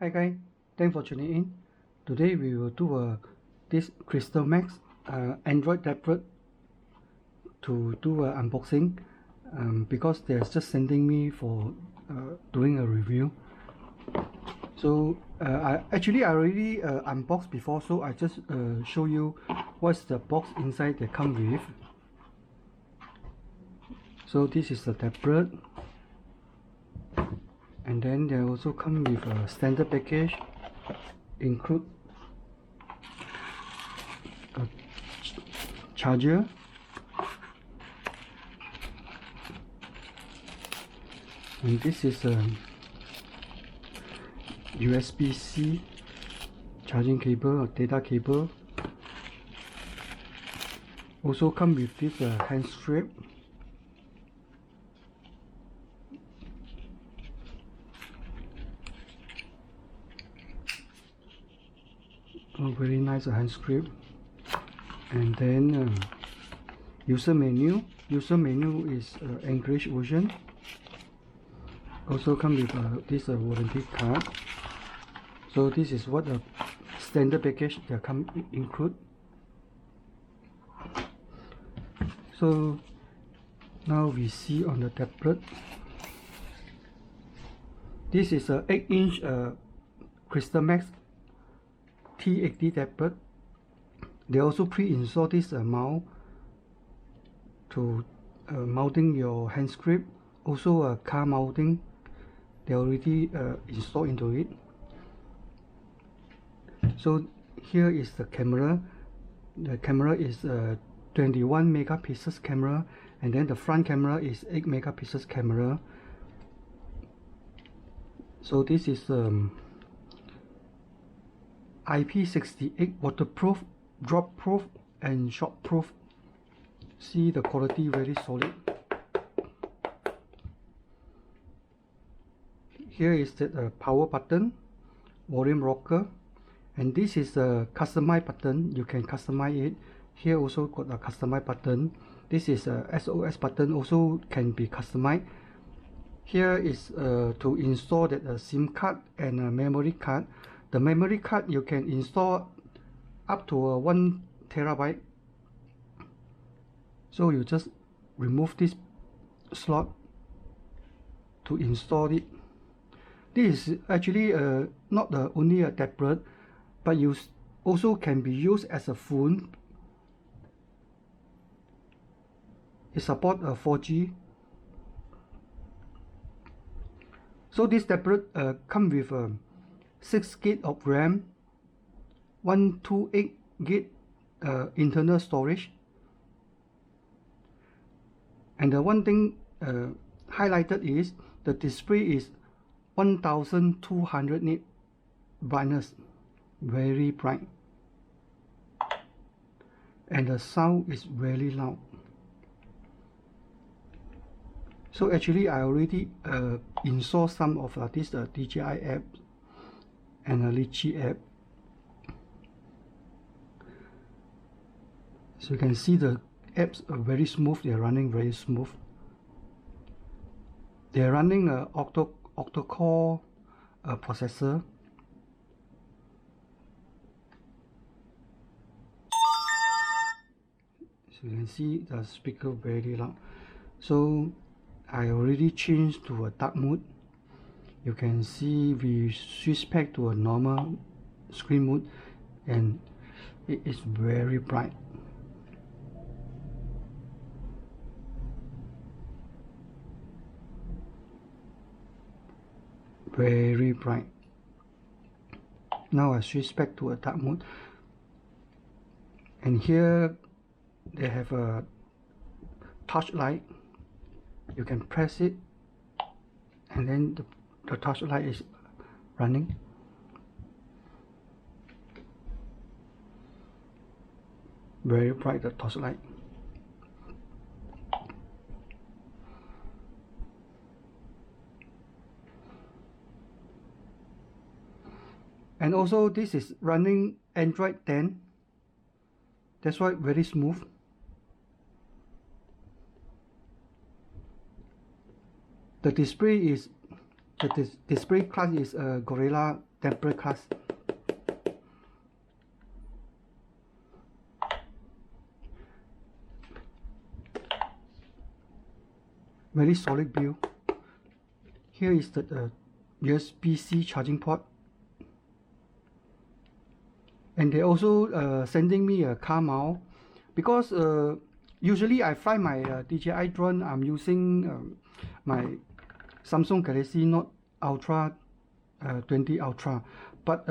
Hi guys, thanks for tuning in. Today we will do this Crystalmax Android tablet to do an unboxing because they're just sending me for doing a review. So I already unboxed before, so I just show you what's the box inside they come with. So this is the tablet, and then they also come with a standard package, include a charger, and this is a USB-C charging cable or data cable. Also come with this hand strap. Very nice hand strap. And then user menu. User menu is English version. Also come with this warranty card. So this is what the standard package they come include. So now we see on the tablet. This is a 8-inch Crystalmax T80 tablet. They also pre-install this mount to mounting your hand strap. Also a car mounting, they already installed into it. So here is the camera. The camera is 21 megapixels camera, and then the front camera is 8 megapixels camera. So this is IP68 waterproof, drop proof and shockproof. See the quality very solid. Here is the power button, volume rocker, and this is the customize button. You can customize it. Here also got a customize button. This is a SOS button, also can be customized. Here is to install that SIM card and a memory card. The memory card you can install up to 1 terabyte. So you just remove this slot to install it. This is actually not only a tablet, but you also can be used as a phone. It supports 4G. So this tablet comes with 6 GB of RAM, 128 GB internal storage, and the one thing highlighted is the display is 1200 nit brightness, very bright, and the sound is very loud. So actually I already installed some of this DJI app and a Litchi app. So you can see the apps are very smooth. They are running very smooth. They are running a Octa core processor. So you can see the speaker very loud. So I already changed to a dark mode. You can see we switch back to a normal screen mode, and it is very bright. Very bright. Now I switch back to a dark mode, and here they have a touch light. You can press it, and then the touch light is running. Very bright, the touch light. And also this is running Android 10. That's why very smooth. The display is The display class is a Gorilla tempered class. Very solid build. Here is the USB-C charging port, and they also sending me a car mount, because usually I fly my DJI drone. I'm using my Samsung Galaxy Note Ultra 20 Ultra, but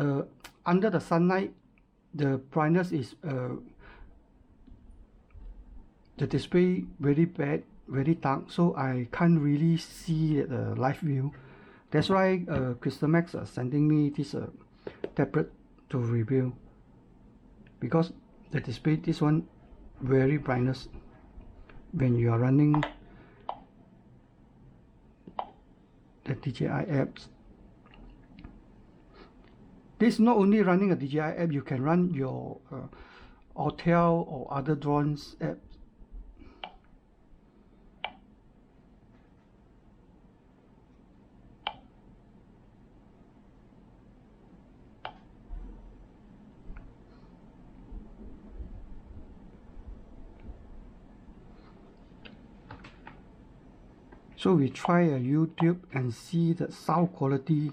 under the sunlight, the brightness is the display very bad, very dark, so I can't really see the live view. That's why Crystalmax are sending me this tablet to review, because the display, this one, very brightness when you are running the DJI apps. This not only running a DJI app, you can run your hotel or other drones apps. So we try a YouTube and see the sound quality.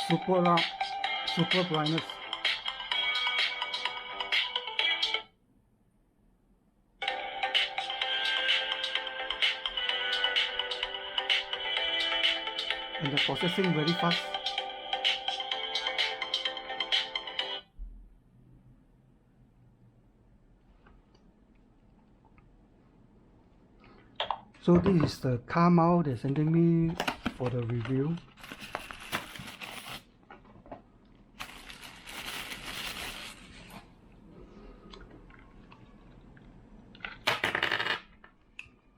Super loud, super brightness. And the processing very fast. So this is the car mount they're sending me for the review.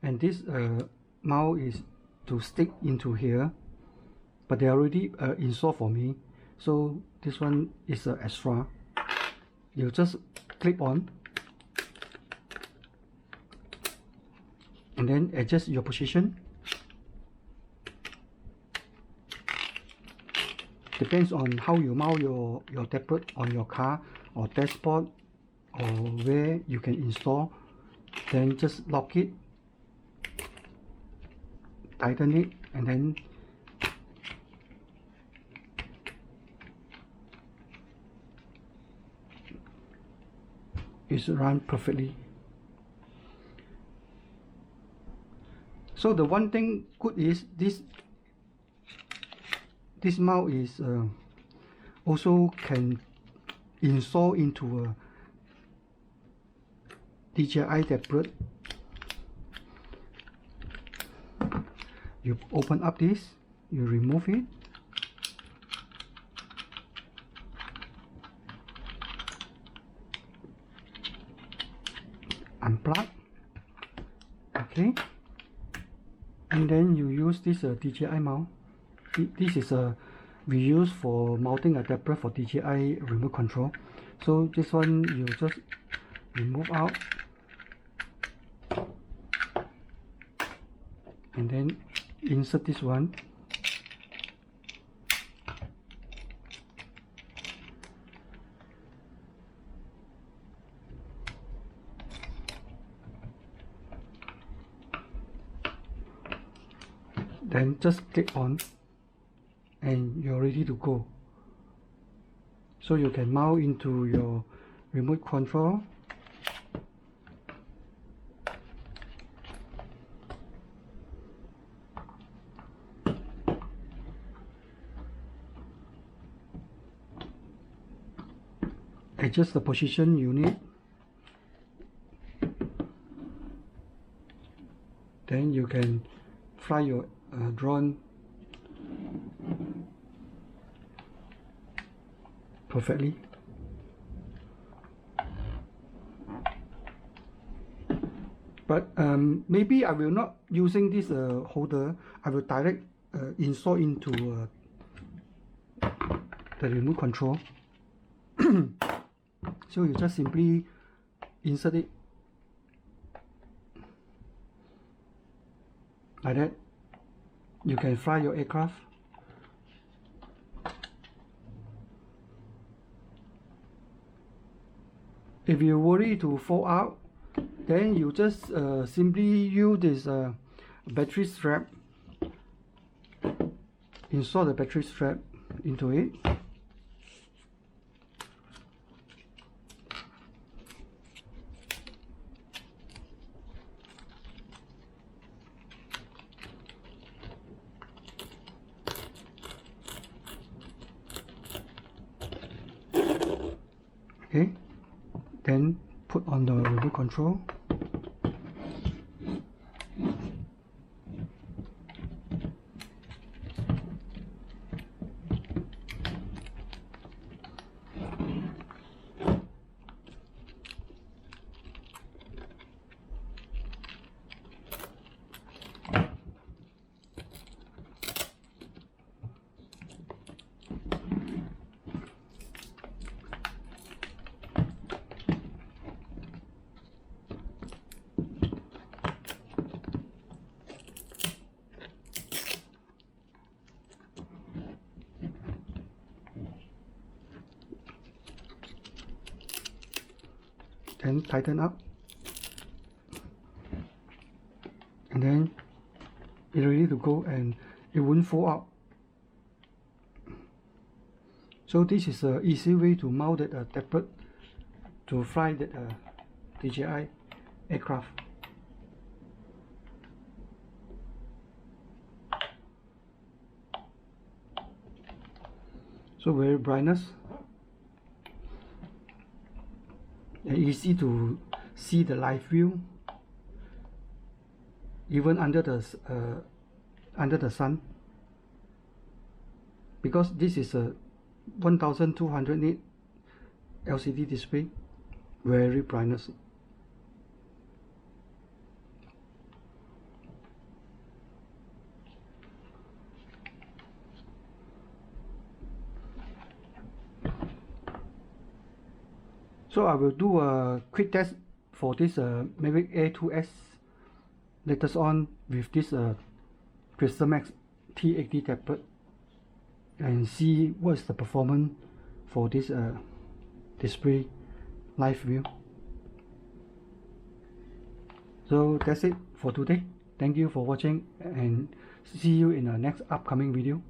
And this mount is to stick into here, but they already installed for me, so this one is extra. You just clip on and then adjust your position. Depends on how you mount your tablet on your car or dashboard, or where you can install. Then just lock it, tighten it, and then it runs perfectly. So the one thing good is this mount is also can install into a DJI tablet. You open up this, you remove it, unplug, okay, and then you use this DJI mount. This is we use for mounting a tablet for DJI remote control. So this one you just remove out, and then insert this one. Then just click on and you're ready to go. So you can mount into your remote control. Adjust the position you need. Then you can fly your drone perfectly. But maybe I will not using this holder. I will direct install into the remote control. So you just simply insert it like that. You can fly your aircraft. If you worry to fall out, then you just simply use this battery strap. Install the battery strap into it. Okay, then put on the remote control. Then tighten up, and then it's ready to go, and it won't fall out. So this is an easy way to mount that tablet to fly that DJI aircraft. So very brightness. Easy to see the live view, even under the sun, because this is a 1200 nit LCD display, very brightness. So I will do a quick test for this Mavic Air 2S later on with this Crystalmax T80 tablet, and see what's the performance for this display live view. So that's it for today. Thank you for watching, and see you in the next upcoming video.